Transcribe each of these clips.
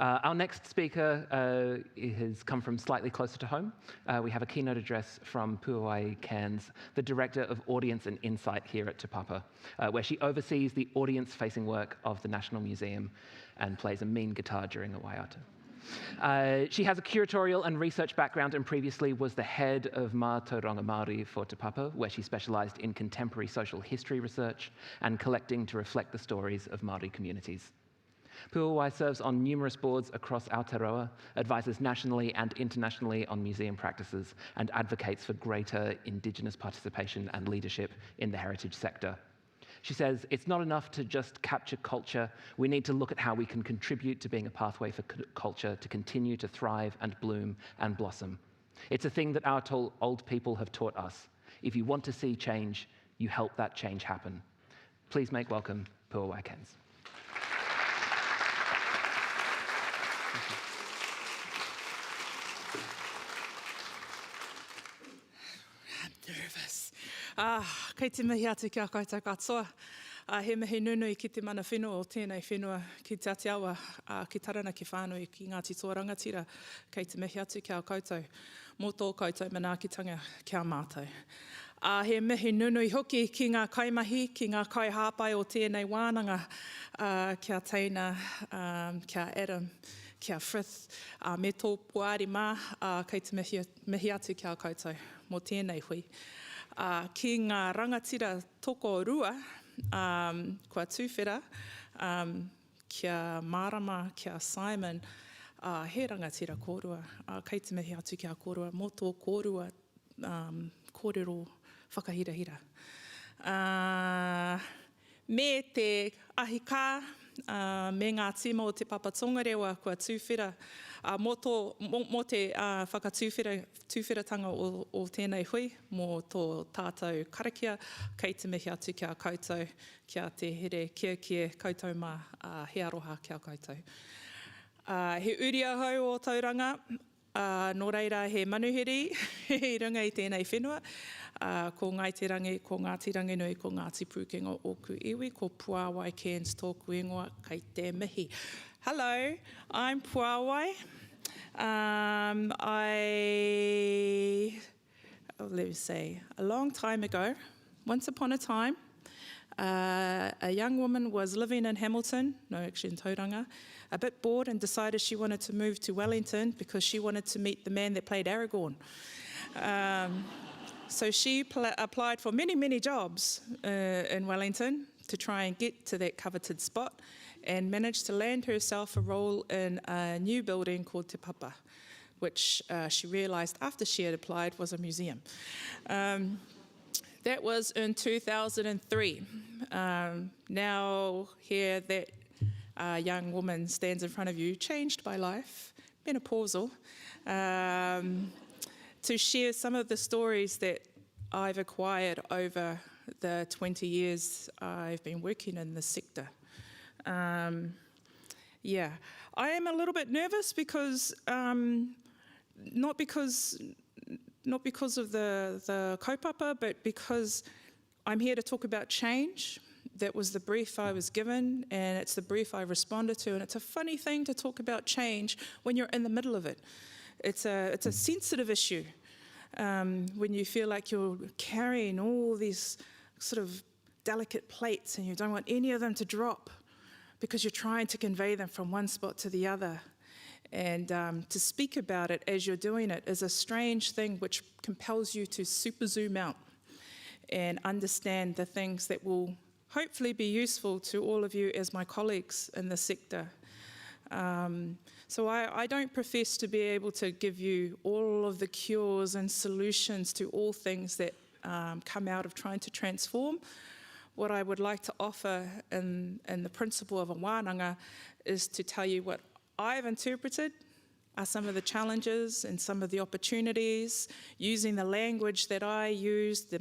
Our next speaker has come from slightly closer to home. We have a keynote address from Puawai Cairns, the Director of Audience and Insight here at Te Papa, where she oversees the audience-facing work of the National Museum and plays a mean guitar during a waiata. She has a curatorial and research background and previously was the head of Mā Tauranga Māori for Te Papa, where she specialised in contemporary social history research and collecting to reflect the stories of Māori communities. Puawai serves on numerous boards across Aotearoa, advises nationally and internationally on museum practices, and advocates for greater Indigenous participation and leadership in the heritage sector. She says, it's not enough to just capture culture, we need to look at how we can contribute to being a pathway for culture to continue to thrive and bloom and blossom. It's a thing that our old people have taught us. If you want to see change, you help that change happen. Please make welcome Puawai Cairns. Nervous. Kei te mihi atu kia koutou katoa. He mihi nunui ki te mana whenua o tēnei whenua ki te atiawa, ki tarana ki whānui ki Ngāti Toa Rangatira. Kei te mihi atu kia koutou. Mō tō koutou manaakitanga kia mātou. He mihi nunui hoki ki ngā kaimahi, ki ngā kaihāpai o tēnei wānanga, kia Teina, kia Adam, kia Frith, me tō puari mā, kei te mihi atu kia koutou, mō tēnei hui. Ki ngā rangatira toko rua, kua tūwhera, kia Marama, kia Simon, he rangatira kōrua, kei te mihi atu kia kōrua, mō tō kōrua, kōrero whakahirahira. Me te ahika, me ngā tīma o Te Papa Tongarewa kua tūwhera, mō te whakatūwheratanga o tēnei hui, mō tō tātou karakia, kei te mihi atu kia koutou, kia te here kia koutou mā, he aroha kia koutou. He uria hau o tauranga, nō reira he manuhiri, he runga i tēnei whenua, ko Ngaitirangi, ko Ngāti Ranginui, ko Ngāti Pūkenga o ku iwi, ko Puawai Cairns tōku ingoa, kei te mihi. Hello, I'm Puawai. Let me say, a long time ago, once upon a time, a young woman was living in Hamilton, no, actually in Tauranga, a bit bored and decided she wanted to move to Wellington because she wanted to meet the man that played Aragorn. So she applied for many, many jobs in Wellington to try and get to that coveted spot and managed to land herself a role in a new building called Te Papa, which she realised after she had applied was a museum. That was in 2003. Now here that young woman stands in front of you, changed by life, menopausal, to share some of the stories that I've acquired over the 20 years I've been working in this sector. Yeah, I am a little bit nervous because, not because of the kaupapa, but because I'm here to talk about change. That was the brief I was given, and it's the brief I responded to, and it's a funny thing to talk about change when you're in the middle of it. It's a sensitive issue when you feel like you're carrying all these sort of delicate plates and you don't want any of them to drop because you're trying to convey them from one spot to the other. And to speak about it as you're doing it is a strange thing which compels you to super zoom out and understand the things that will hopefully be useful to all of you as my colleagues in the sector. So I don't profess to be able to give you all of the cures and solutions to all things that come out of trying to transform. What I would like to offer in the principle of a wānanga is to tell you what I've interpreted are some of the challenges and some of the opportunities, using the language that I used,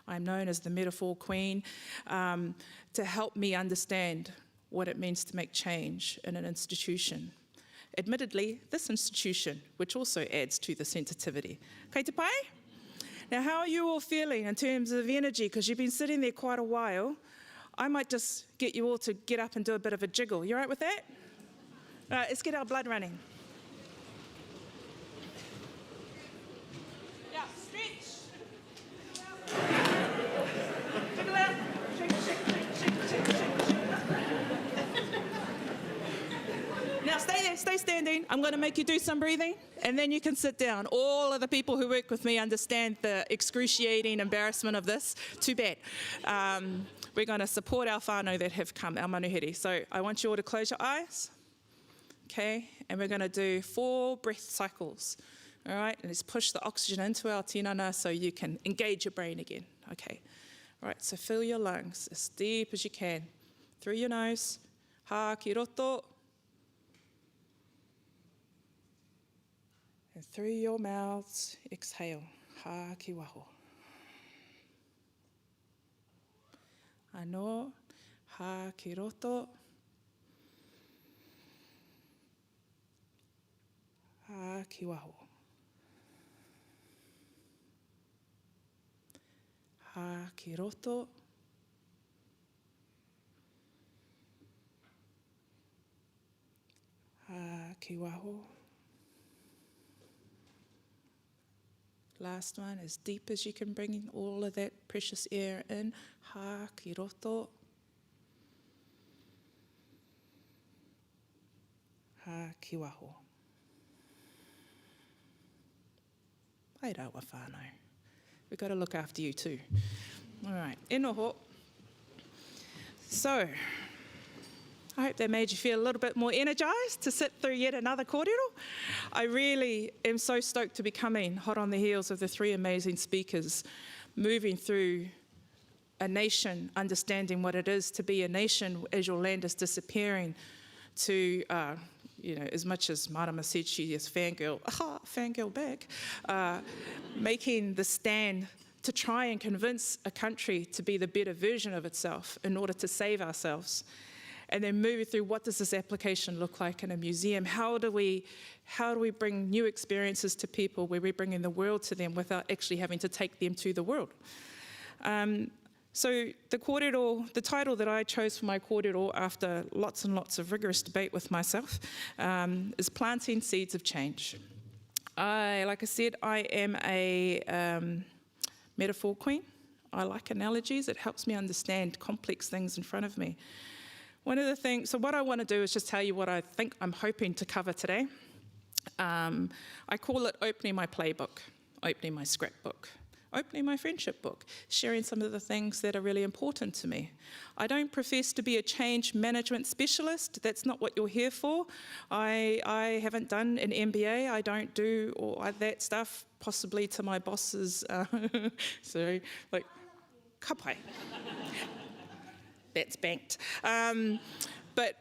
I'm known as the metaphor queen, to help me understand what it means to make change in an institution. Admittedly, this institution, which also adds to the sensitivity. Kei te pai? Now, how are you all feeling in terms of energy? Because you've been sitting there quite a while. I might just get you all to get up and do a bit of a jiggle. You all right with that? Let's get our blood running. Yeah, stretch. Jiggle out. Shake, shake, shake, shake, shake, shake, shake. Now stay there, stay standing. I'm going to make you do some breathing, and then you can sit down. All of the people who work with me understand the excruciating embarrassment of this. Too bad. We're going to support our whānau that have come, our manuhiri. So I want you all to close your eyes. Okay, and we're going to do 4 breath cycles. All right, and let's push the oxygen into our tinana so you can engage your brain again. Okay, all right, so fill your lungs as deep as you can. Through your nose, ha ki roto. And through your mouths, exhale, ha ki waho. Ano, ha ki roto. Ha ki waho. Ha ki roto. Ha ki waho. Last one, as deep as you can bring in all of that precious air in. Ha ki roto. Ha ki waho. Hai rawa whānau. We've got to look after you too. All right, e noho. So, I hope that made you feel a little bit more energised to sit through yet another kōrero. I really am so stoked to be coming hot on the heels of the 3 amazing speakers, moving through a nation, understanding what it is to be a nation as your land is disappearing, to, as much as Marama said she is fangirl back, making the stand to try and convince a country to be the better version of itself in order to save ourselves. And then moving through, what does this application look like in a museum? How do we bring new experiences to people where we're bringing the world to them without actually having to take them to the world? So the kōrero, the title that I chose for my kōrero after lots and lots of rigorous debate with myself is Planting Seeds of Change. Like I said, I am a metaphor queen. I like analogies. It helps me understand complex things in front of me. One of the things, so what I want to do is just tell you what I think I'm hoping to cover today. I call it opening my playbook, opening my scrapbook, opening my friendship book, sharing some of the things that are really important to me. I don't profess to be a change management specialist. That's not what you're here for. I haven't done an MBA. I don't do all that stuff, possibly to my bosses. So, like, kapai. That's banked. But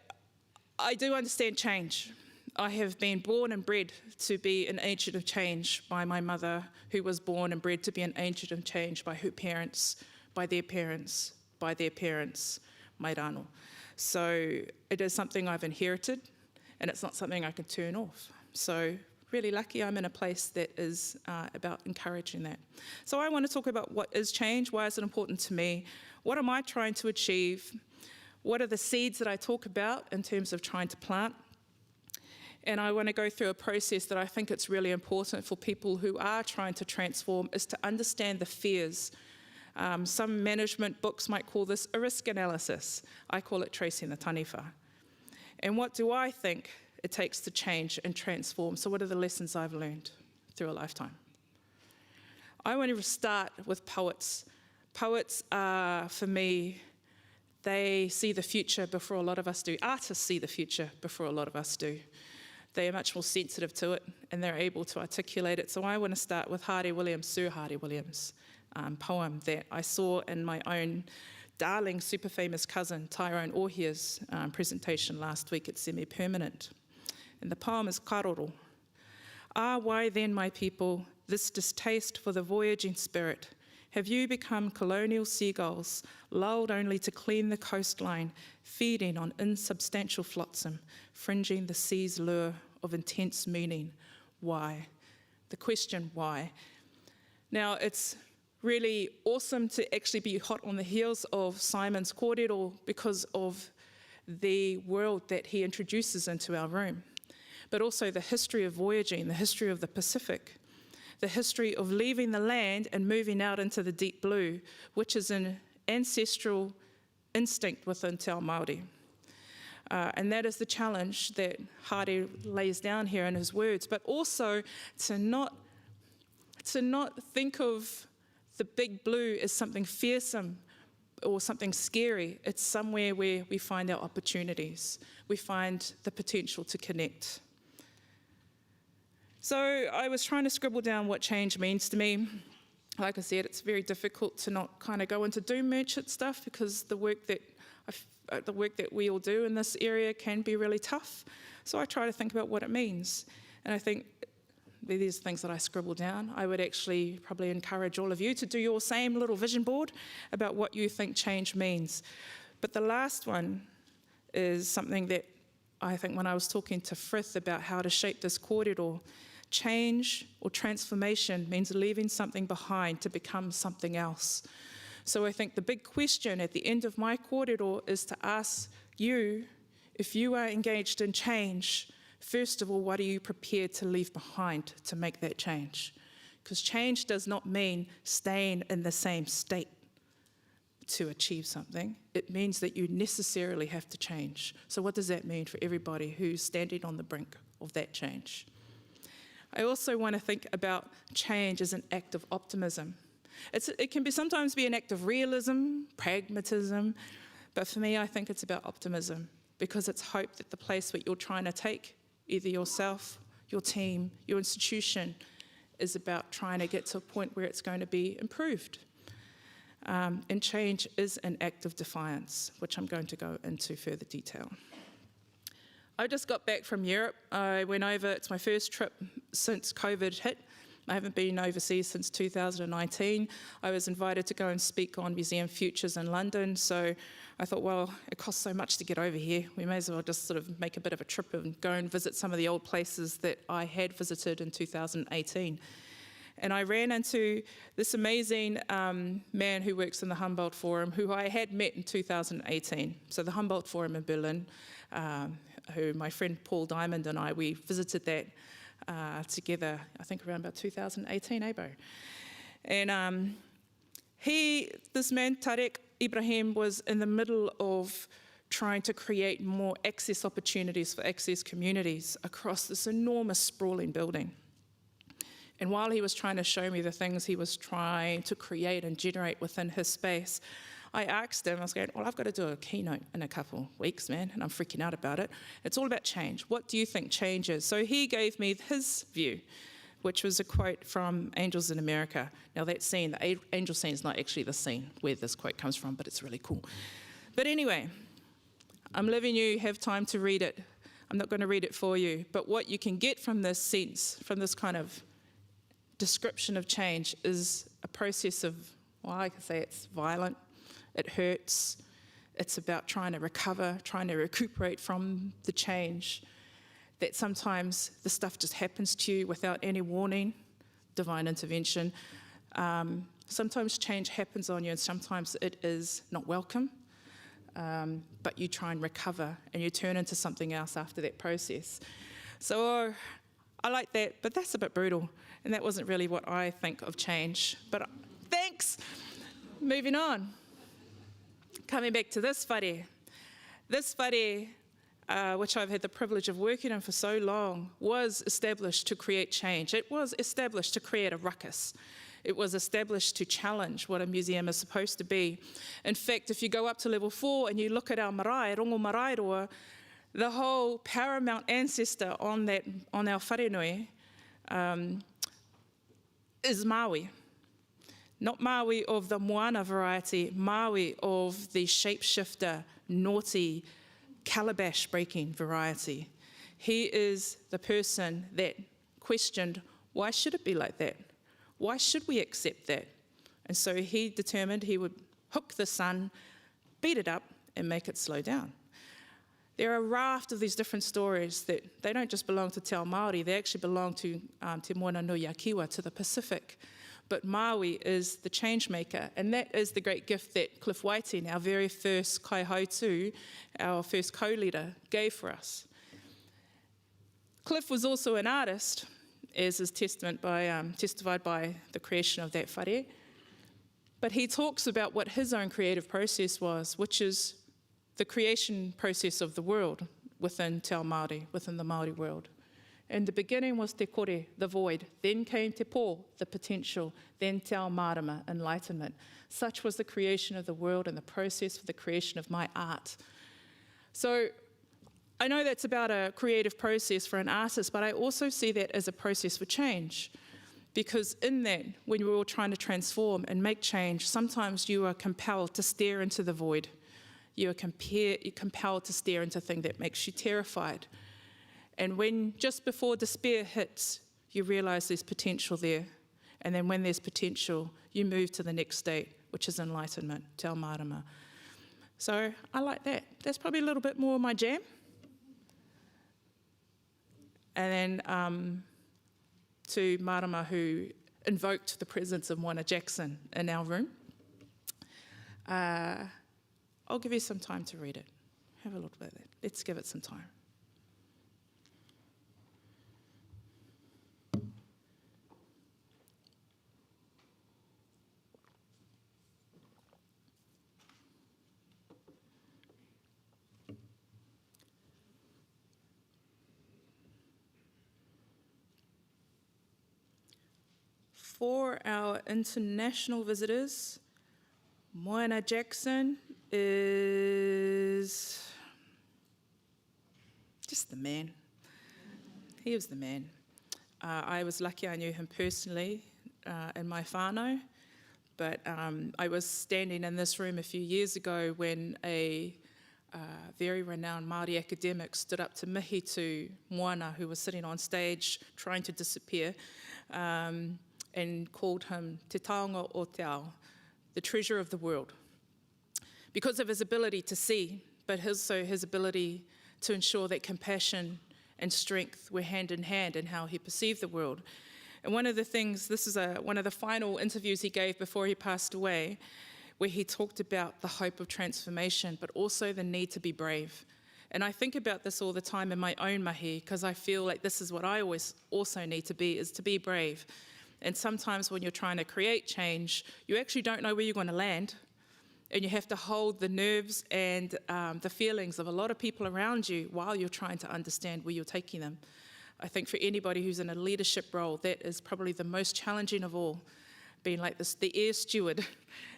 I do understand change. I have been born and bred to be an agent of change by my mother, who was born and bred to be an agent of change by her parents, by their parents, by their parents, mai rāno. So it is something I've inherited, and it's not something I can turn off. So really lucky I'm in a place that is about encouraging that. So I want to talk about what is change, why is it important to me, what am I trying to achieve, what are the seeds that I talk about in terms of trying to plant, and I want to go through a process that I think it's really important for people who are trying to transform, is to understand the fears. Some management books might call this a risk analysis. I call it tracing the taniwha. And what do I think it takes to change and transform? So what are the lessons I've learned through a lifetime? I want to start with poets. Poets are, for me, they see the future before a lot of us do. Artists see the future before a lot of us do. They are much more sensitive to it, and they're able to articulate it. So I want to start with Sir Hardy Williams' poem that I saw in my own darling, super famous cousin, Tyrone Ohia's presentation last week at Semi-Permanent. And the poem is Karoro. Ah, why then, my people, this distaste for the voyaging spirit? Have you become colonial seagulls, lulled only to clean the coastline, feeding on insubstantial flotsam, fringing the sea's lure of intense meaning? Why? The question, why? Now, it's really awesome to actually be hot on the heels of Simon's kōrero because of the world that he introduces into our room. but also the history of voyaging, the history of the Pacific, the history of leaving the land and moving out into the deep blue, which is an ancestral instinct within Te Ao Māori. And that is the challenge that Haere lays down here in his words, but also to not think of the big blue as something fearsome or something scary. It's somewhere where we find our opportunities. We find the potential to connect. So I was trying to scribble down what change means to me. Like I said, it's very difficult to not kind of go into doom merchant stuff, because the work that we all do in this area can be really tough. So I try to think about what it means. And I think these things that I scribble down. I would actually probably encourage all of you to do your same little vision board about what you think change means. But the last one is something that I think when I was talking to Frith about how to shape this kōrero, change or transformation means leaving something behind to become something else. So I think the big question at the end of my kōrero is to ask you, if you are engaged in change, first of all, what are you prepared to leave behind to make that change? Because change does not mean staying in the same state to achieve something. It means that you necessarily have to change. So what does that mean for everybody who's standing on the brink of that change? I also want to think about change as an act of optimism. It can sometimes be an act of realism, pragmatism, but for me, I think it's about optimism, because it's hope that the place that you're trying to take, either yourself, your team, your institution, is about trying to get to a point where it's going to be improved. And change is an act of defiance, which I'm going to go into further detail. I just got back from Europe. I went over, it's my first trip since COVID hit. I haven't been overseas since 2019. I was invited to go and speak on Museum Futures in London, so I thought, well, it costs so much to get over here. We may as well just sort of make a bit of a trip and go and visit some of the old places that I had visited in 2018. And I ran into this amazing man who works in the Humboldt Forum, who I had met in 2018. So the Humboldt Forum in Berlin, who my friend Paul Diamond and I, we visited that together, I think around about 2018, Bo? And this man, Tarek Ibrahim, was in the middle of trying to create more access opportunities for access communities across this enormous sprawling building. And while he was trying to show me the things he was trying to create and generate within his space, I asked him, I was going, well, I've got to do a keynote in a couple weeks, man, and I'm freaking out about it. It's all about change. What do you think change is? So he gave me his view, which was a quote from Angels in America. Now that scene, the angel scene is not actually the scene where this quote comes from, but it's really cool. But anyway, I'm letting you have time to read it. I'm not going to read it for you, but what you can get from this sense, from this kind of description of change, is a process of, well, I can say it's violent, it hurts, it's about trying to recover, trying to recuperate from the change, that sometimes the stuff just happens to you without any warning, divine intervention. Sometimes change happens on you and sometimes it is not welcome, but you try and recover and you turn into something else after that process. So I like that, but that's a bit brutal. And that wasn't really what I think of change. But thanks. Moving on. Coming back to this whare. This whare, which I've had the privilege of working in for so long, was established to create change. It was established to create a ruckus. It was established to challenge what a museum is supposed to be. In fact, if you go up to level 4 and you look at our marae, rongo marae roa, the whole paramount ancestor on our wharenui is Maui. Not Maui of the Moana variety, Maui of the shapeshifter, naughty, calabash-breaking variety. He is the person that questioned, why should it be like that? Why should we accept that? And so he determined he would hook the sun, beat it up, and make it slow down. There are a raft of these different stories that they don't just belong to Te Ao Māori, they actually belong to Te Moana no Yakiwa, to the Pacific. But Maui is the change maker, and that is the great gift that Cliff Whiting, our very first kai hautu, our first co-leader, gave for us. Cliff was also an artist, as is testified by the creation of that whare. But he talks about what his own creative process was, which is the creation process of the world within Te Ao Māori, within the Māori world. In the beginning was te kore, the void. Then came te pō, the potential. Then te ao marama, enlightenment. Such was the creation of the world and the process for the creation of my art. So I know that's about a creative process for an artist, but I also see that as a process for change. Because in that, when we're all trying to transform and make change, sometimes you are compelled to stare into the void. You're compelled to stare into a thing that makes you terrified. And when, just before despair hits, you realize there's potential there. And then when there's potential, you move to the next state, which is enlightenment, te ao marama. So I like that. That's probably a little bit more my jam. And then to marama who invoked the presence of Moana Jackson in our room, I'll give you some time to read it. Have a look at that. Let's give it some time. For our international visitors, Moana Jackson is just the man. He was the man. I was lucky I knew him personally in my whānau, but I was standing in this room a few years ago when a very renowned Māori academic stood up to mihi to Moana, who was sitting on stage trying to disappear, and called him Te Taonga o Te Ao, the treasure of the world, because of his ability to see, but also his ability to ensure that compassion and strength were hand in hand in how he perceived the world. And one of the things, this is one of the final interviews he gave before he passed away, where he talked about the hope of transformation, but also the need to be brave. And I think about this all the time in my own mahi, because I feel like this is what I always also need to be, is to be brave. And sometimes when you're trying to create change, you actually don't know where you're going to land. And you have to hold the nerves and the feelings of a lot of people around you while you're trying to understand where you're taking them. I think for anybody who's in a leadership role, that is probably the most challenging of all. Being like this, the air steward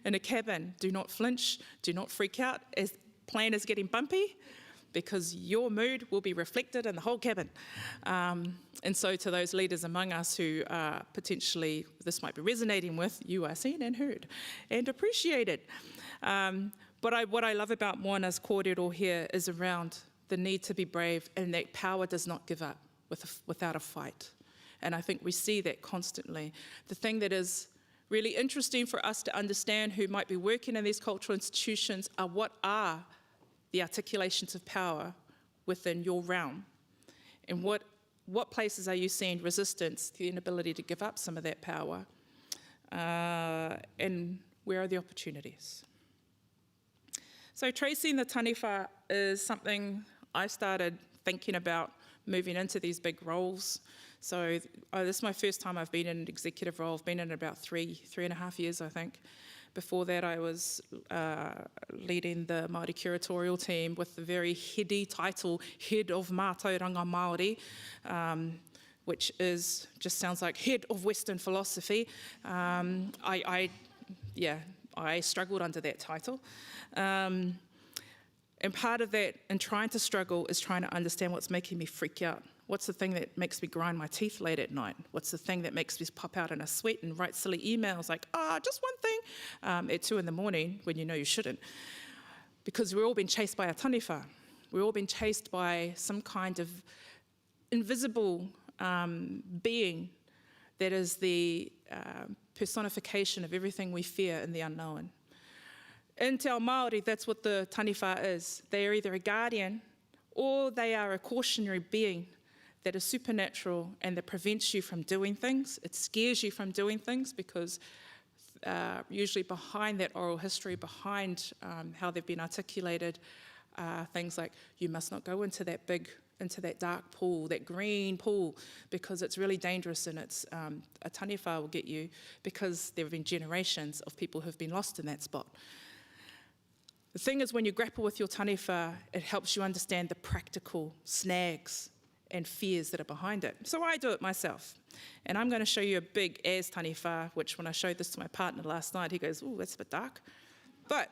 in a cabin. Do not flinch, do not freak out as the plane is getting bumpy, because your mood will be reflected in the whole cabin. And so to those leaders among us who potentially this might be resonating with, you are seen and heard and appreciated. But what I love about Moana's kōrero here is around the need to be brave, and that power does not give up without a fight. And I think we see that constantly. The thing that is really interesting for us to understand who might be working in these cultural institutions are what are the articulations of power within your realm, and what places are you seeing resistance, the inability to give up some of that power, and where are the opportunities? So tracing the taniwha is something I started thinking about moving into these big roles. So this is my first time I've been in an executive role. I've been in it about three and a half years, I think. Before that, I was leading the Māori curatorial team with the very heady title, Head of Mātauranga Māori, which just sounds like Head of Western Philosophy. I struggled under that title. And part of that, in trying to struggle, is trying to understand what's making me freak out. What's the thing that makes me grind my teeth late at night? What's the thing that makes me pop out in a sweat and write silly emails like, just one thing, at 2 a.m. when you know you shouldn't? Because we've all been chased by a taniwha. We've all been chased by some kind of invisible being that is the personification of everything we fear in the unknown. In Te Ao Māori, that's what the taniwha is. They are either a guardian or they are a cautionary being that is supernatural and that prevents you from doing things. It scares you from doing things because usually behind that oral history, behind how they've been articulated, things like you must not go into that big into that dark pool, that green pool, because it's really dangerous, and it's a taniwha will get you, because there have been generations of people who have been lost in that spot. The thing is, when you grapple with your taniwha, it helps you understand the practical snags and fears that are behind it. So I do it myself. And I'm going to show you a big as taniwha, which when I showed this to my partner last night, he goes, "Ooh, that's a bit dark." But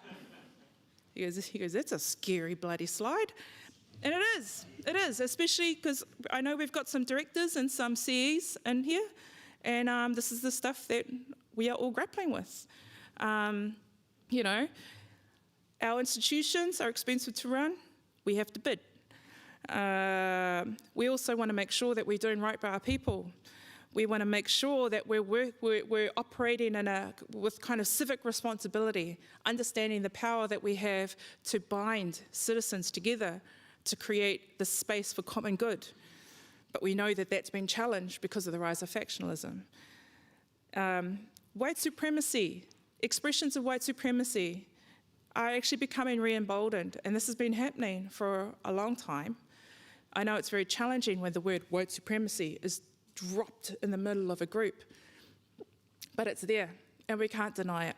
he goes, "That's a scary bloody slide." And it is, especially because I know we've got some directors and some CEs in here, and this is the stuff that we are all grappling with. You know, our institutions are expensive to run. We have to bid. We also want to make sure that we're doing right by our people. We want to make sure that we're operating with kind of civic responsibility, understanding the power that we have to bind citizens together to create the space for common good. But we know that that's been challenged because of the rise of factionalism. White supremacy, expressions of white supremacy are actually becoming re-emboldened, and this has been happening for a long time. I know it's very challenging when the word white supremacy is dropped in the middle of a group, but it's there, and we can't deny it.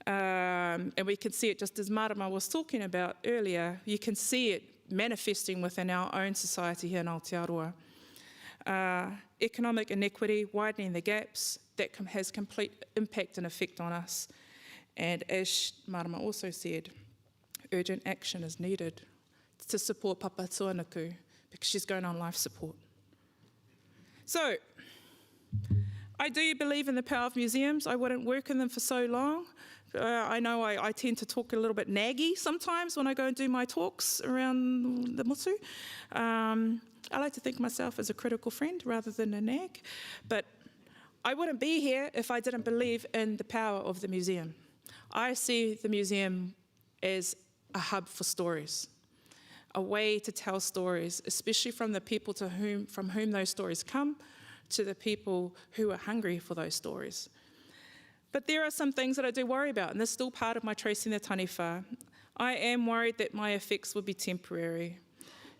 And we can see it, just as Marama was talking about earlier, you can see it manifesting within our own society here in Aotearoa. Economic inequity, widening the gaps, that has complete impact and effect on us. And as Marama also said, urgent action is needed to support Papa Tuanuku, because she's going on life support. So, I do believe in the power of museums. I wouldn't work in them for so long. I know I tend to talk a little bit naggy sometimes when I go and do my talks around the mutu. I like to think of myself as a critical friend rather than a nag. But I wouldn't be here if I didn't believe in the power of the museum. I see the museum as a hub for stories, a way to tell stories, especially from the people from whom those stories come, to the people who are hungry for those stories. But there are some things that I do worry about, and this is still part of my tracing the taniwha. I am worried that my effects will be temporary.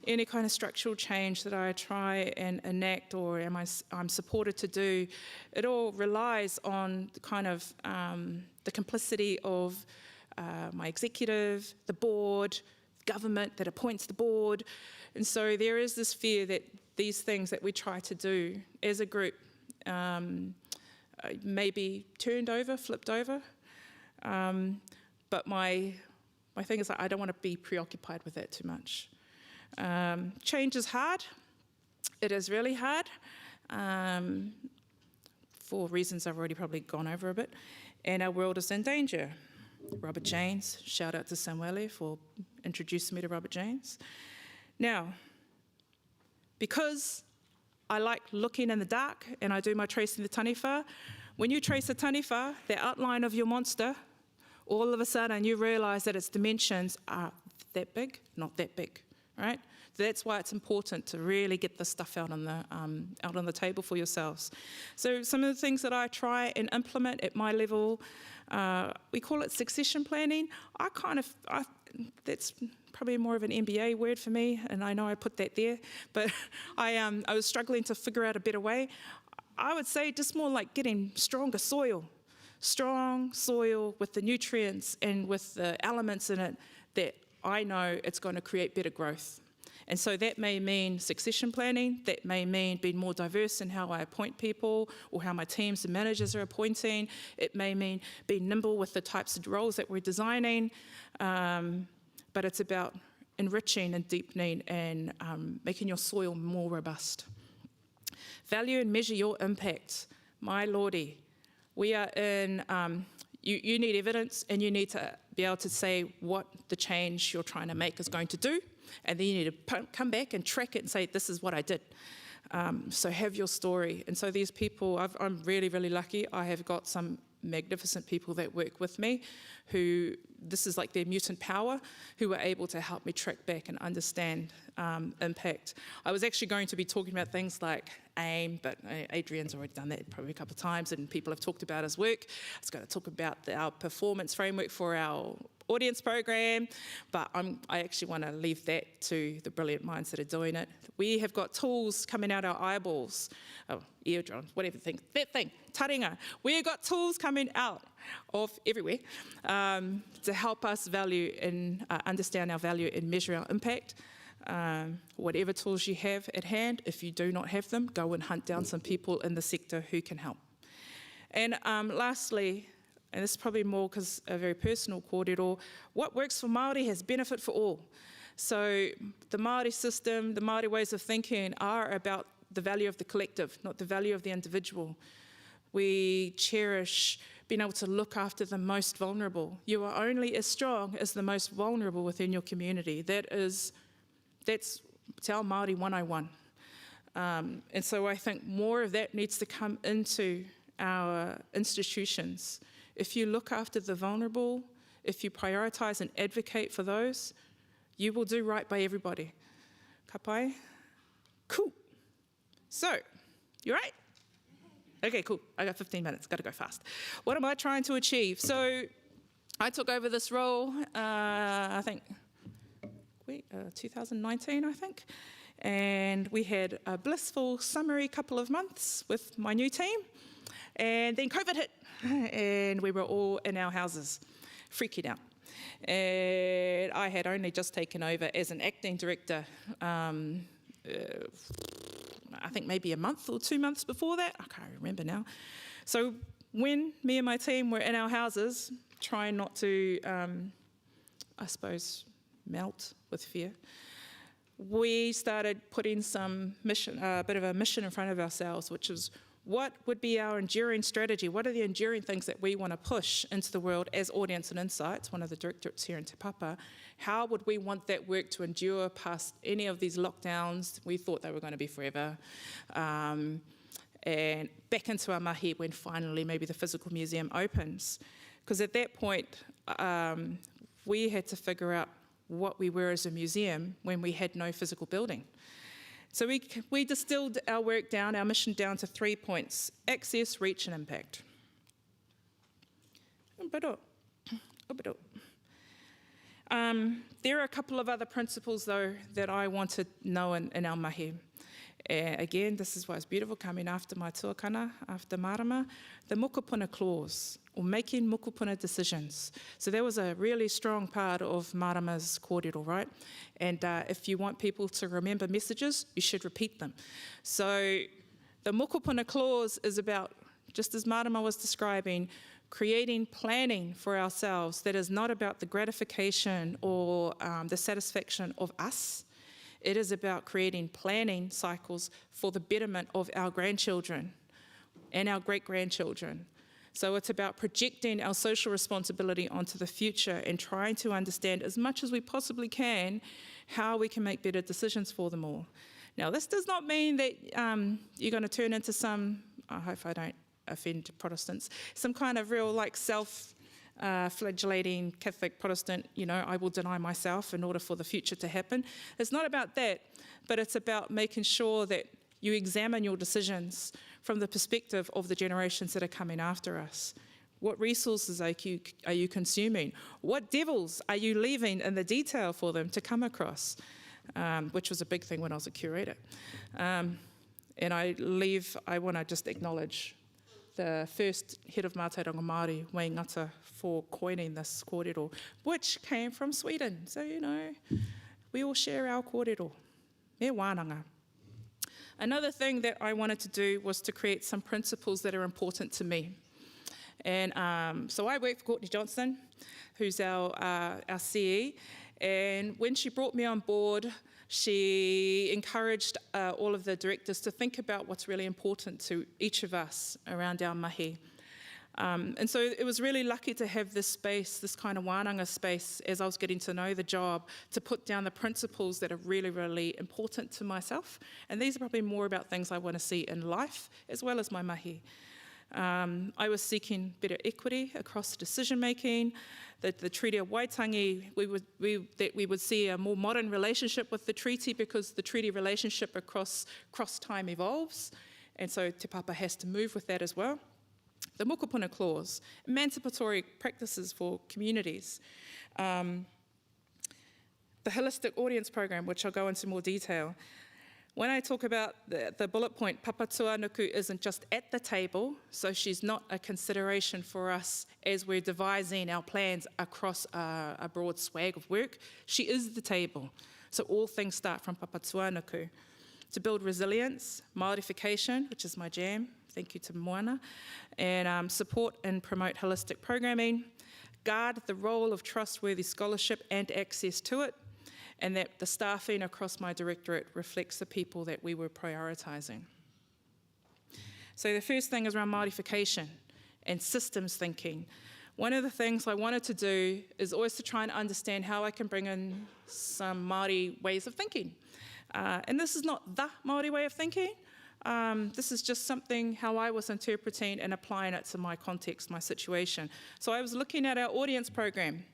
Any kind of structural change that I try and enact or I'm supported to do, it all relies on the kind of the complicity of my executive, the board, government that appoints the board. And so there is this fear that these things that we try to do as a group may be turned over, flipped over. But my thing is, I don't want to be preoccupied with that too much. Change is hard. It is really hard for reasons I've already probably gone over a bit. And our world is in danger. Robert Janes, shout out to Samuele for introducing me to Robert Janes. Now, because I like looking in the dark and I do my tracing the taniwha, when you trace the taniwha, the outline of your monster, all of a sudden you realise that its dimensions are that big, not that big, right? That's why it's important to really get this stuff out on the table for yourselves. So some of the things that I try and implement at my level, we call it succession planning. That's probably more of an MBA word for me, and I know I put that there, but I was struggling to figure out a better way. I would say just more like getting stronger soil. Strong soil with the nutrients and with the elements in it that I know it's going to create better growth. And so that may mean succession planning, that may mean being more diverse in how I appoint people or how my teams and managers are appointing. It may mean being nimble with the types of roles that we're designing. But it's about enriching and deepening and making your soil more robust. Value and measure your impact. My lordy, we are in, you need evidence and you need to be able to say what the change you're trying to make is going to do. And then you need to come back and track it and say, this is what I did. So have your story. And so these people, I'm really, really lucky. I have got some magnificent people that work with me who, this is like their mutant power, who are able to help me track back and understand impact. I was actually going to be talking about things like AIM, but Adrian's already done that probably a couple of times and people have talked about his work. I was going to talk about our performance framework for our audience program, but I actually want to leave that to the brilliant minds that are doing it. We have got tools coming out our eyeballs, eardrums, whatever thing, that thing, taringa. We've got tools coming out of everywhere to help us value and understand our value and measure our impact. Whatever tools you have at hand, if you do not have them, go and hunt down some people in the sector who can help. And lastly, and this is probably more because a very personal kōrero, what works for Māori has benefit for all. So the Māori system, the Māori ways of thinking are about the value of the collective, not the value of the individual. We cherish being able to look after the most vulnerable. You are only as strong as the most vulnerable within your community. That's Te Ao Māori 101. And so I think more of that needs to come into our institutions. If you look after the vulnerable, if you prioritise and advocate for those, you will do right by everybody. Ka pai? Cool. So, you right? Okay, cool. I got 15 minutes. Got to go fast. What am I trying to achieve? So, I took over this role, I think, 2019, I think. And we had a blissful summery couple of months with my new team. And then COVID hit, and we were all in our houses, freaking out. And I had only just taken over as an acting director, I think maybe a month or 2 months before that. I can't remember now. So when me and my team were in our houses, trying not to, I suppose, melt with fear, we started putting a bit of a mission in front of ourselves, which was, what would be our enduring strategy? What are the enduring things that we want to push into the world as Audience and Insights, one of the directorates here in Te Papa? How would we want that work to endure past any of these lockdowns? We thought they were going to be forever. And back into our mahi when finally maybe the physical museum opens. Because at that point, we had to figure out what we were as a museum when we had no physical building. So we distilled our work down, our mission down to 3 points: access, reach, and impact. There are a couple of other principles, though, that I want to know in our mahi. Again, this is why it's beautiful coming after my tuakana, after marama, the mokopuna clause, or making mokopuna decisions. So that was a really strong part of marama's kōrero, right? And if you want people to remember messages, you should repeat them. So the mokopuna clause is about, just as marama was describing, creating planning for ourselves that is not about the gratification or the satisfaction of us. It is about creating planning cycles for the betterment of our grandchildren and our great-grandchildren. So it's about projecting our social responsibility onto the future and trying to understand as much as we possibly can how we can make better decisions for them all. Now, this does not mean that you're going to turn into some, I hope I don't offend Protestants, some kind of real flagellating Catholic Protestant, I will deny myself in order for the future to happen. It's not about that, but it's about making sure that you examine your decisions from the perspective of the generations that are coming after us. What resources are you consuming? What devils are you leaving in the detail for them to come across? Which was a big thing when I was a curator. And I want to just acknowledge the first head of Mātauranga Māori, Wei Ngata, for coining this kōrero, which came from Sweden. So, we all share our kōrero. Me wānanga. Another thing that I wanted to do was to create some principles that are important to me. And so I work for Courtney Johnson, who's our CE, and when she brought me on board, she encouraged all of the directors to think about what's really important to each of us around our mahi. And so it was really lucky to have this space, this kind of wānanga space, as I was getting to know the job, to put down the principles that are really, really important to myself. And these are probably more about things I want to see in life, as well as my mahi. I was seeking better equity across decision-making, that the Treaty of Waitangi, that we would see a more modern relationship with the treaty, because the treaty relationship across time evolves, and so Te Papa has to move with that as well. The mokopuna clause, emancipatory practices for communities, the holistic audience program, which I'll go into more detail. When I talk about the bullet point, Papatua Nuku isn't just at the table, so she's not a consideration for us as we're devising our plans across a broad swag of work. She is the table. So all things start from Papatua Nuku. To build resilience, Māorification, which is my jam, thank you to Moana, and support and promote holistic programming, guard the role of trustworthy scholarship and access to it, and that the staffing across my directorate reflects the people that we were prioritising. So the first thing is around Māorification and systems thinking. One of the things I wanted to do is always to try and understand how I can bring in some Māori ways of thinking. And this is not the Māori way of thinking. This is just something how I was interpreting and applying it to my context, my situation. So I was looking at our audience program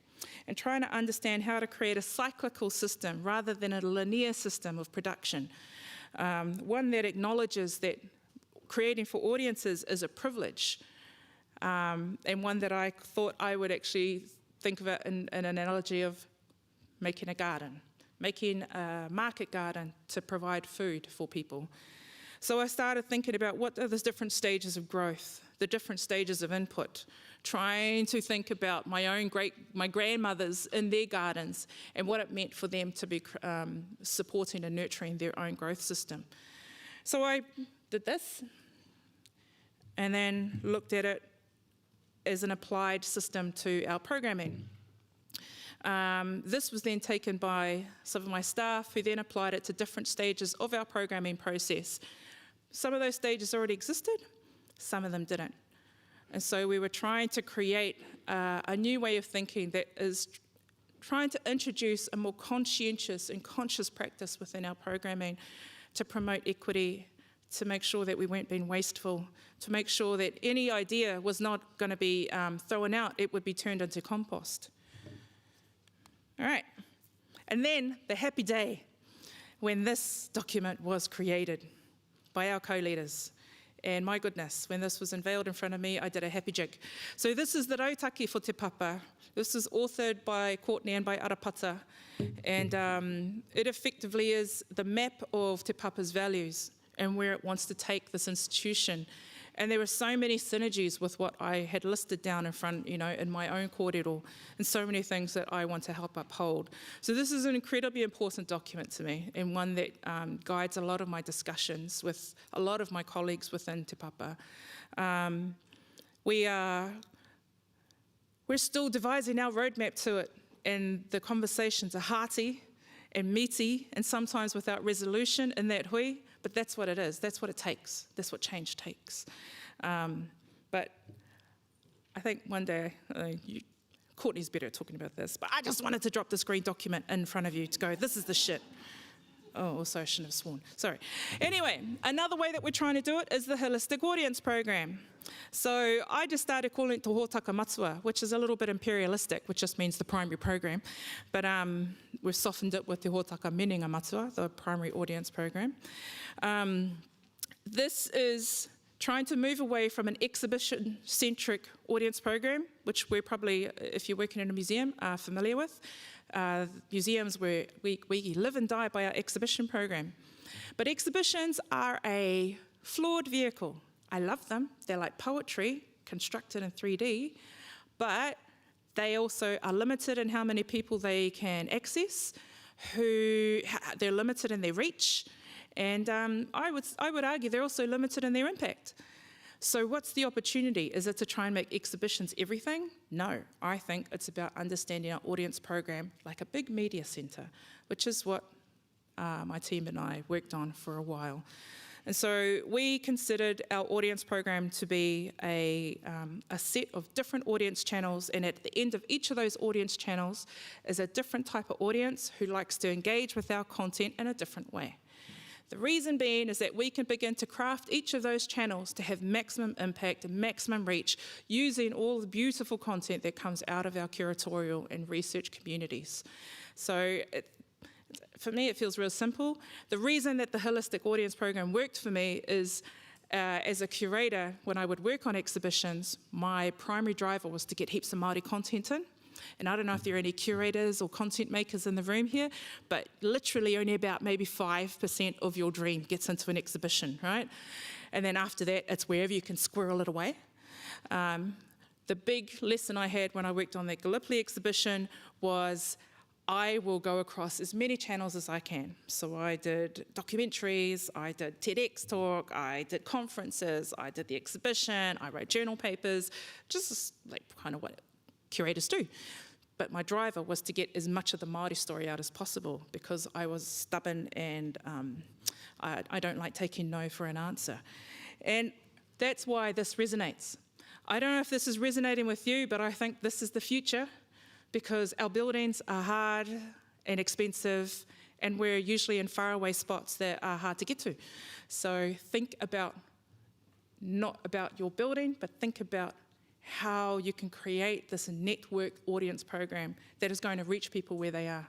and trying to understand how to create a cyclical system rather than a linear system of production. One that acknowledges that creating for audiences is a privilege, and one that I thought I would actually think of it in an analogy of making a garden, making a market garden to provide food for people. So I started thinking about what are the different stages of growth, the different stages of input, trying to think about my grandmothers in their gardens and what it meant for them to be supporting and nurturing their own growth system. So I did this and then looked at it as an applied system to our programming. This was then taken by some of my staff who then applied it to different stages of our programming process. Some of those stages already existed, some of them didn't. And so we were trying to create a new way of thinking that is trying to introduce a more conscientious and conscious practice within our programming to promote equity, to make sure that we weren't being wasteful, to make sure that any idea was not going to be thrown out, it would be turned into compost. All right. And then the happy day when this document was created by our co-leaders. And my goodness, when this was unveiled in front of me, I did a happy jig. So this is the Rautaki for Te Papa. This is authored by Courtney and by Arapata. And it effectively is the map of Te Papa's values and where it wants to take this institution. And there were so many synergies with what I had listed down in front, in my own kōrero, and so many things that I want to help uphold. So this is an incredibly important document to me, and one that guides a lot of my discussions with a lot of my colleagues within Te Papa. We're still devising our roadmap to it, and the conversations are hearty and meaty, and sometimes without resolution in that hui. But that's what it is. That's what it takes. That's what change takes. But I think one day, Courtney's better at talking about this, but I just wanted to drop this green document in front of you to go, this is the shit. Oh, also I shouldn't have sworn. Sorry. Anyway, another way that we're trying to do it is the holistic audience program. So I just started calling it Te Hōtaka Matua, which is a little bit imperialistic, which just means the primary program. But we've softened it with Te Hōtaka Meninga Matua, the primary audience program. This is trying to move away from an exhibition-centric audience program, which we're probably, if you're working in a museum, are familiar with. Museums where we live and die by our exhibition program. But exhibitions are a flawed vehicle. I love them. They're like poetry, constructed in 3D, but they also are limited in how many people they can access, they're limited in their reach, and I would argue they're also limited in their impact. So what's the opportunity? Is it to try and make exhibitions everything? No, I think it's about understanding our audience program like a big media centre, which is what my team and I worked on for a while. And so we considered our audience program to be a set of different audience channels, and at the end of each of those audience channels is a different type of audience who likes to engage with our content in a different way. The reason being is that we can begin to craft each of those channels to have maximum impact and maximum reach using all the beautiful content that comes out of our curatorial and research communities. So for me, it feels real simple. The reason that the holistic audience program worked for me is as a curator, when I would work on exhibitions, my primary driver was to get heaps of Māori content in. And I don't know if there are any curators or content makers in the room here, but literally only about maybe 5% of your dream gets into an exhibition, right? And then after that, it's wherever you can squirrel it away. The big lesson I had when I worked on that Gallipoli exhibition was I will go across as many channels as I can. So I did documentaries, I did TEDx talk, I did conferences, I did the exhibition, I wrote journal papers, just like kind of what curators do. But my driver was to get as much of the Māori story out as possible because I was stubborn and I don't like taking no for an answer. And that's why this resonates. I don't know if this is resonating with you, but I think this is the future because our buildings are hard and expensive and we're usually in faraway spots that are hard to get to. So think about, not about your building, but think about how you can create this networked audience program that is going to reach people where they are.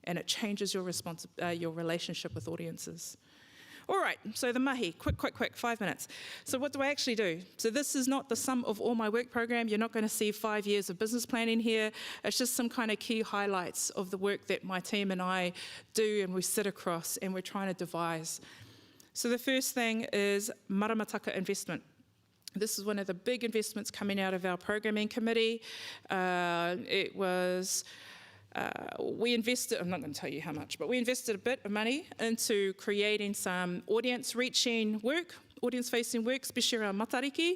And it changes your relationship with audiences. All right, so the mahi, quick, 5 minutes. So what do I actually do? So this is not the sum of all my work program. You're not going to see 5 years of business planning here. It's just some kind of key highlights of the work that my team and I do and we sit across and we're trying to devise. So the first thing is maramataka investment. This is one of the big investments coming out of our programming committee. We invested, I'm not going to tell you how much, but we invested a bit of money into creating some audience-reaching work, audience-facing work, especially around matariki.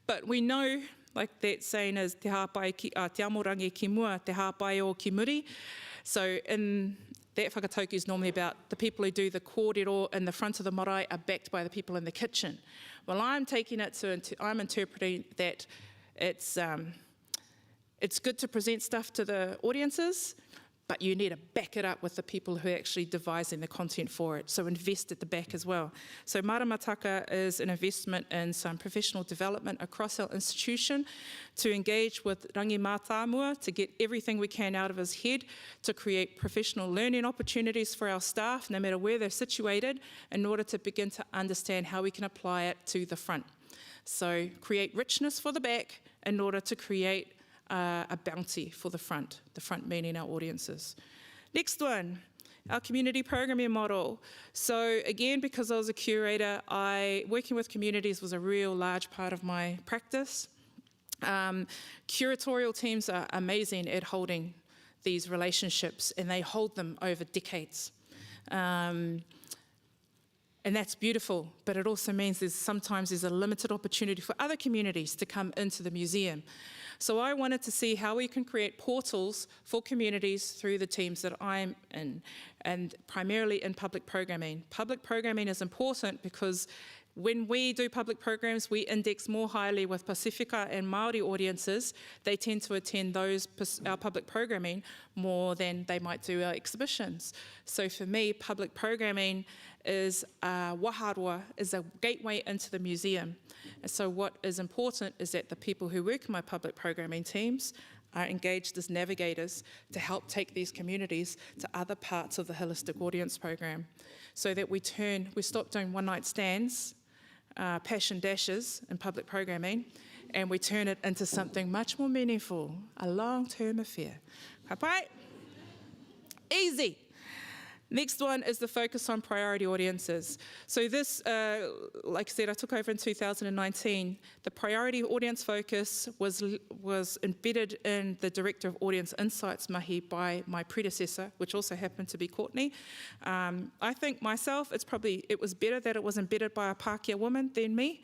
But we know, like that saying is, te hāpai te amorangi ki mua, te hāpai o ki muri. So in that whakatauki is normally about the people who do the kōrero in the front of the marae are backed by the people in the kitchen. Well, I'm taking it to, I'm interpreting that it's good to present stuff to the audiences, but you need to back it up with the people who are actually devising the content for it. So invest at the back as well. So maramataka is an investment in some professional development across our institution to engage with rangi mātāmua to get everything we can out of his head, to create professional learning opportunities for our staff, no matter where they're situated, in order to begin to understand how we can apply it to the front. So create richness for the back in order to create a bounty for the front meaning our audiences. Next one, our community programming model. So again, because I was a curator, working with communities was a real large part of my practice. Curatorial teams are amazing at holding these relationships and they hold them over decades. And that's beautiful, but it also means sometimes there's a limited opportunity for other communities to come into the museum. So I wanted to see how we can create portals for communities through the teams that I'm in, and primarily in public programming. Public programming is important because when we do public programs, we index more highly with Pasifika and Māori audiences. They tend to attend our public programming more than they might do our exhibitions. So for me, public programming is waharua, is a gateway into the museum. And so what is important is that the people who work in my public programming teams are engaged as navigators to help take these communities to other parts of the holistic audience program, so that we stop doing one-night stands, passion dashes in public programming, and we turn it into something much more meaningful, a long-term affair. Kapai? Easy. Next one is the focus on priority audiences. So this, like I said, I took over in 2019. The priority audience focus was embedded in the Director of Audience Insights mahi by my predecessor, which also happened to be Courtney. I think myself, it was better that it was embedded by a Pākehā woman than me.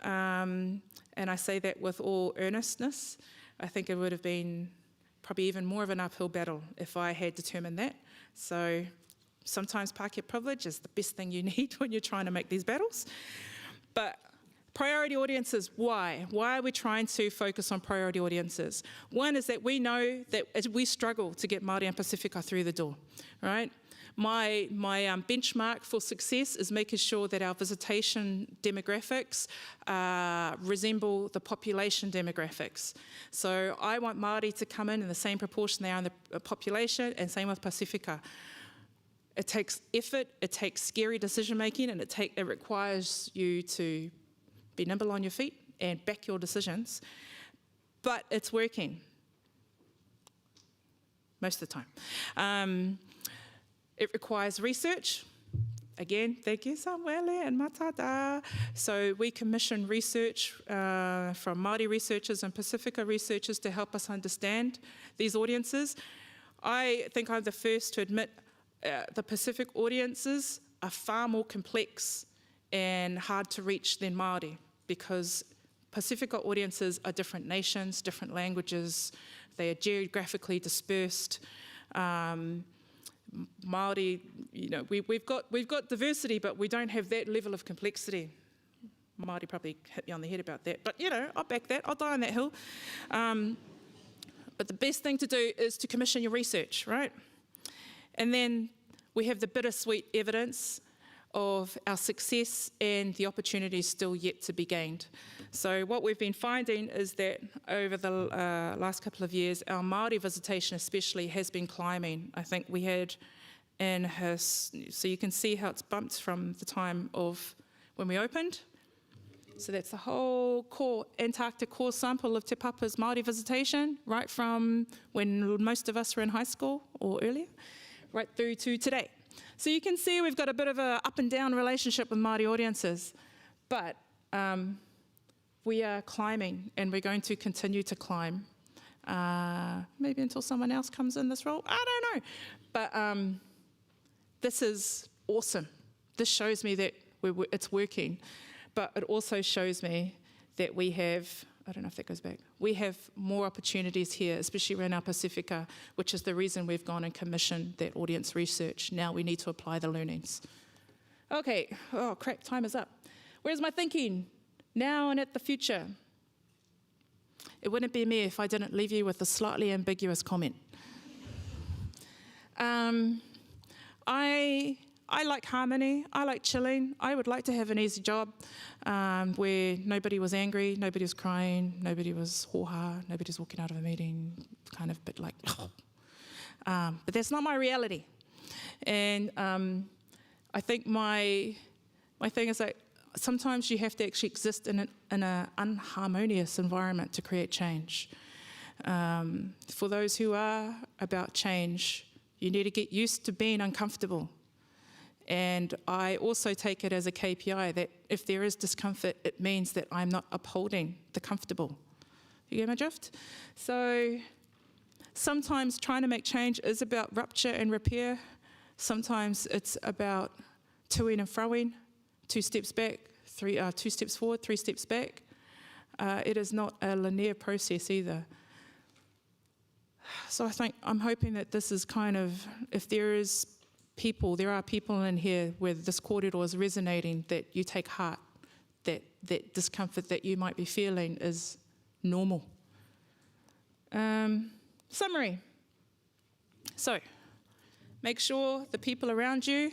And I say that with all earnestness. I think it would have been probably even more of an uphill battle if I had determined that. So sometimes Pākehā privilege is the best thing you need when you're trying to make these battles. But priority audiences, why? Why are we trying to focus on priority audiences? One is that we know that we struggle to get Māori and Pasifika through the door, right? My benchmark for success is making sure that our visitation demographics resemble the population demographics. So I want Māori to come in the same proportion they are in the population, and same with Pasifika. It takes effort, it takes scary decision-making, and it requires you to be nimble on your feet and back your decisions. But it's working. Most of the time. It requires research. Again, thank you, Samuele and Matata. So we commission research from Māori researchers and Pacifica researchers to help us understand these audiences. I think I'm the first to admit the Pacific audiences are far more complex and hard to reach than Māori, because Pacifica audiences are different nations, different languages, they are geographically dispersed. Māori, you know, we've got diversity, but we don't have that level of complexity. Māori probably hit me on the head about that, but you know, I'll back that, I'll die on that hill. But the best thing to do is to commission your research, right? And then we have the bittersweet evidence of our success and the opportunities still yet to be gained. So what we've been finding is that over the last couple of years, our Māori visitation especially has been climbing. I think we had so you can see how it's bumped from the time of when we opened. So that's the whole core, Antarctic core sample of Te Papa's Māori visitation, right from when most of us were in high school or earlier, right through to today. So you can see we've got a bit of an up and down relationship with Māori audiences, but we are climbing and we're going to continue to climb, maybe until someone else comes in this role, I don't know. But this is awesome. This shows me that it's working, but it also shows me that we have, I don't know if that goes back, we have more opportunities here, especially around our Pacifica, which is the reason we've gone and commissioned that audience research. Now we need to apply the learnings. Okay, oh crap, time is up. Where's my thinking? Now and at the future. It wouldn't be me if I didn't leave you with a slightly ambiguous comment. I like harmony, I like chilling. I would like to have an easy job where nobody was angry, nobody was crying, nobody was ho-ha, nobody was walking out of a meeting, kind of a bit like, but that's not my reality. And I think my thing is that sometimes you have to actually exist in an unharmonious environment to create change. For those who are about change, you need to get used to being uncomfortable. And I also take it as a KPI that if there is discomfort, it means that I'm not upholding the comfortable. You get my drift? So sometimes trying to make change is about rupture and repair. Sometimes it's about toing and froing, 2 steps back, 2 steps forward, 3 steps back. It is not a linear process either. So I'm hoping that this is kind of, if there are people in here where this corridor is resonating, that you take heart, that discomfort that you might be feeling is normal. Summary. So, make sure the people around you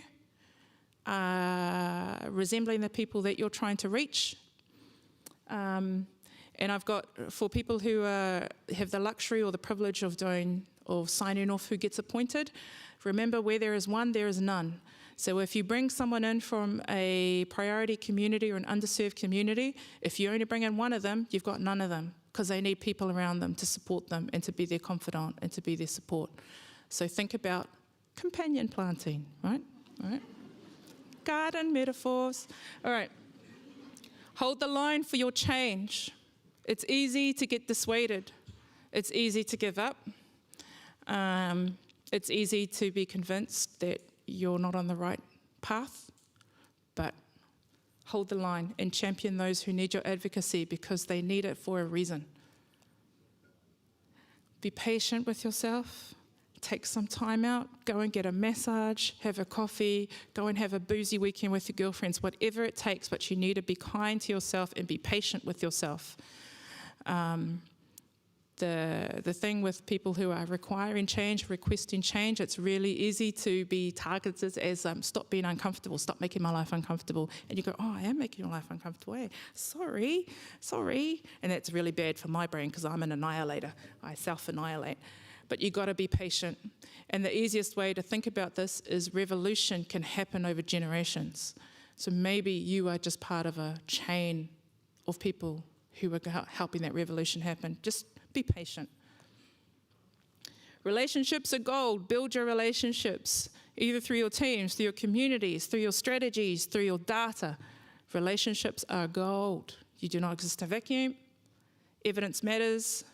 are resembling the people that you're trying to reach. And I've got, for people who have the luxury or the privilege of signing off who gets appointed, remember, where there is one, there is none. So if you bring someone in from a priority community or an underserved community, if you only bring in one of them, you've got none of them, because they need people around them to support them and to be their confidant and to be their support. So think about companion planting, right? All right. Garden metaphors. All right. Hold the line for your change. It's easy to get dissuaded. It's easy to give up. It's easy to be convinced that you're not on the right path, but hold the line and champion those who need your advocacy because they need it for a reason. Be patient with yourself. Take some time out. Go and get a massage, have a coffee, go and have a boozy weekend with your girlfriends, whatever it takes, but you need to be kind to yourself and be patient with yourself. The thing with people who are requiring change, requesting change, it's really easy to be targeted as stop being uncomfortable, stop making my life uncomfortable. And you go, oh, I am making your life uncomfortable. Hey, sorry. And that's really bad for my brain because I'm an annihilator. I self-annihilate. but you got to be patient. And the easiest way to think about this is revolution can happen over generations. So maybe you are just part of a chain of people who are helping that revolution happen. Just be patient. Relationships are gold. Build your relationships, either through your teams, through your communities, through your strategies, through your data. Relationships are gold. You do not exist in a vacuum. Evidence matters.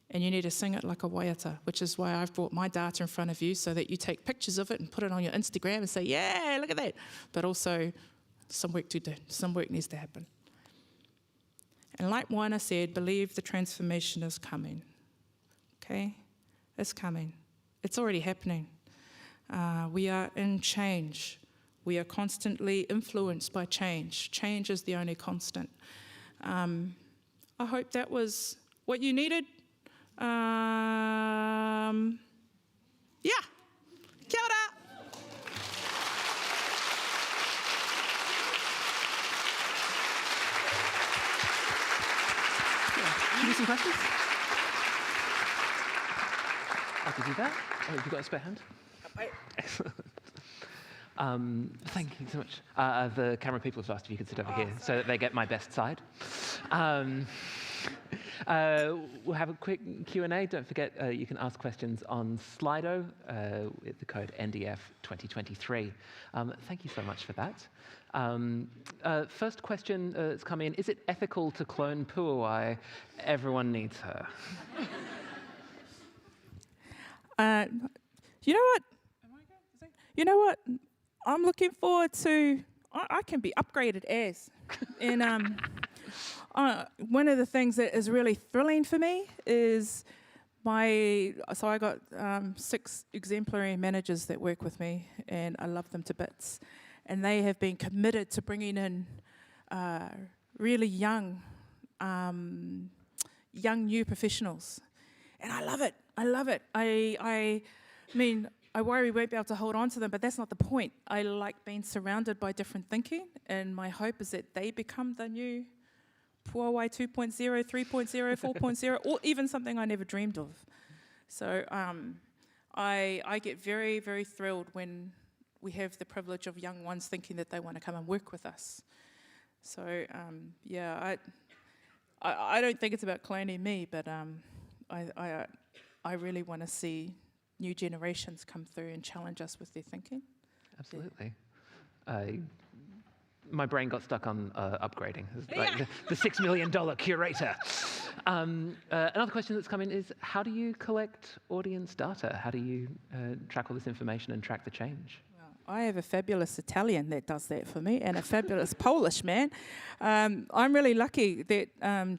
And you need to sing it like a waiata, which is why I've brought my data in front of you so that you take pictures of it and put it on your Instagram and say, yeah, look at that. But also, some work to do. Some work needs to happen. And like Moana said, believe the transformation is coming. Okay? It's coming. It's already happening. We are in change. We are constantly influenced by change. Change is the only constant. I hope that was what you needed. Yeah. Kia ora. Should we do some questions? I can do that. Oh, have you got a spare hand? Excellent. Thank you so much. The camera people have asked if you could sit over here so that they get my best side. We'll have a quick Q&A. Don't forget, you can ask questions on Slido with the code NDF23. Thank you so much for that. First question that's come in, is it ethical to clone Puawai? Everyone needs her. You know what? You know what? I'm looking forward to, I can be upgraded as. And one of the things that is really thrilling for me is I got 6 exemplary managers that work with me, and I love them to bits. And they have been committed to bringing in really young new professionals. And I love it. I love it. I mean, I worry we won't be able to hold on to them, but that's not the point. I like being surrounded by different thinking, and my hope is that they become the new Puawai 2.0, 3.0, 4.0, or even something I never dreamed of. So I get very, very thrilled when we have the privilege of young ones thinking that they want to come and work with us. So yeah, I don't think it's about cloning me, but I really want to see new generations come through and challenge us with their thinking. Absolutely. My brain got stuck on upgrading. Like the $6 million curator. Another question that's come in is, how do you collect audience data? How do you track all this information and track the change? Well, I have a fabulous Italian that does that for me, and a fabulous Polish man. I'm really lucky that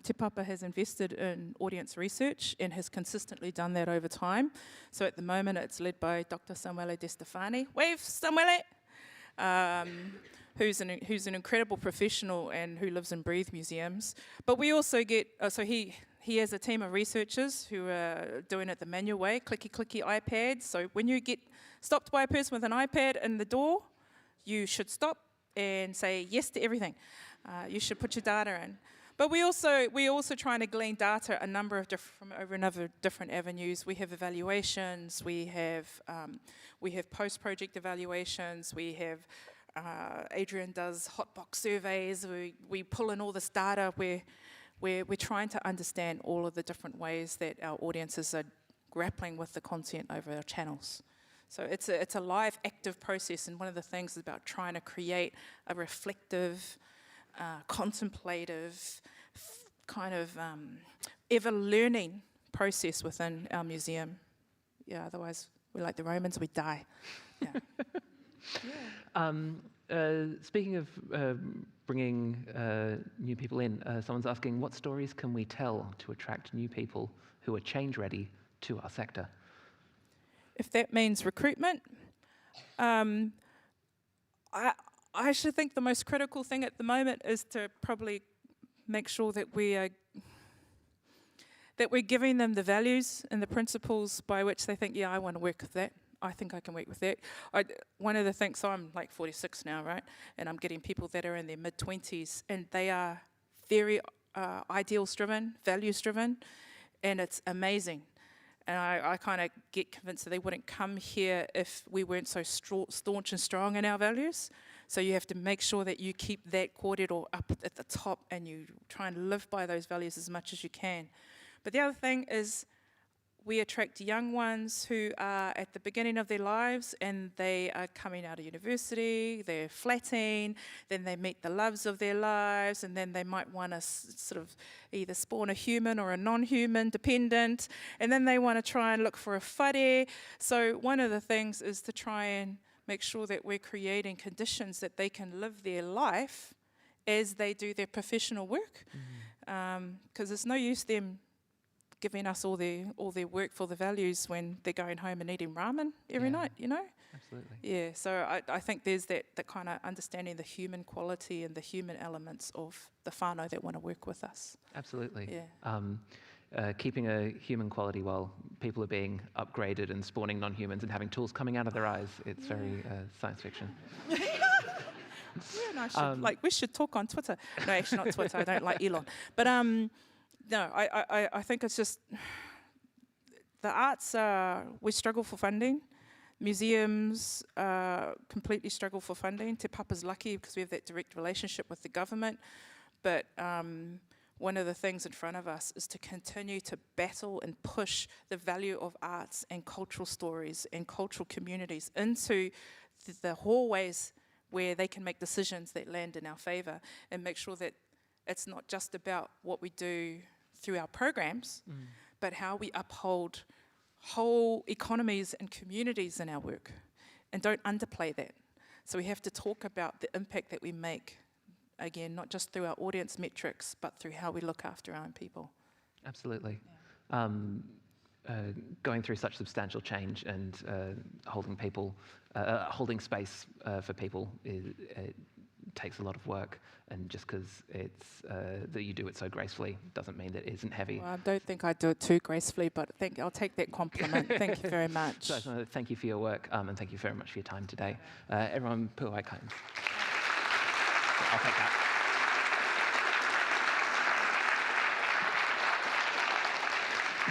Te Papa has invested in audience research and has consistently done that over time. So at the moment, it's led by Dr. Samuele De Stefani. Wave, Samuele! Who's an incredible professional and who lives and breathes museums. But we also get, so he has a team of researchers who are doing it the manual way, clicky iPads. So when you get stopped by a person with an iPad in the door, you should stop and say yes to everything. You should put your data in. But we also trying to glean data from over a number of different avenues. We have evaluations, we have post-project evaluations, we have Adrian does hotbox surveys. We pull in all this data. We're trying to understand all of the different ways that our audiences are grappling with the content over our channels. So it's a live, active process, and one of the things is about trying to create a reflective, contemplative, kind of ever-learning process within our museum. Yeah, otherwise, we're like the Romans, we die. Yeah. Speaking of bringing new people in, someone's asking, what stories can we tell to attract new people who are change-ready to our sector? If that means recruitment, I actually think the most critical thing at the moment is to probably make sure that we're giving them the values and the principles by which they think, yeah, I want to work with that. I think I can work with that. One of the things, so I'm like 46 now, right? And I'm getting people that are in their mid-20s, and they are very ideals-driven, values-driven, and it's amazing. And I kind of get convinced that they wouldn't come here if we weren't so staunch and strong in our values. So you have to make sure that you keep that kōrero up at the top and you try and live by those values as much as you can. But the other thing is we attract young ones who are at the beginning of their lives and they are coming out of university, they're flatting, then they meet the loves of their lives, and then they might want to sort of either spawn a human or a non-human dependent, and then they want to try and look for a whare. So one of the things is to try and make sure that we're creating conditions that they can live their life as they do their professional work, because there's no use them giving us all their work for the values when they're going home and eating ramen every night, you know? Absolutely. Yeah, so I think there's that kind of understanding the human quality and the human elements of the whānau that want to work with us. Absolutely. Yeah. Keeping a human quality while people are being upgraded and spawning non-humans and having tools coming out of their eyes, it's very science fiction. Yeah, no, we should talk on Twitter. No, actually not Twitter, I don't like Elon. But no, I think it's just, the arts, we struggle for funding. Museums completely struggle for funding. Te Papa's lucky because we have that direct relationship with the government. But one of the things in front of us is to continue to battle and push the value of arts and cultural stories and cultural communities into the hallways where they can make decisions that land in our favour, and make sure that it's not just about what we do through our programs, but how we uphold whole economies and communities in our work, and don't underplay that. So we have to talk about the impact that we make, again, not just through our audience metrics, but through how we look after our own people. Absolutely. Yeah. Going through such substantial change and holding space for people it takes a lot of work, and just because it's that you do it so gracefully doesn't mean that it isn't heavy. Well, I don't think I do it too gracefully, but I'll take that compliment. Thank you very much. So, thank you for your work, and thank you very much for your time today. Everyone, Puawai Cairns. I'll take that.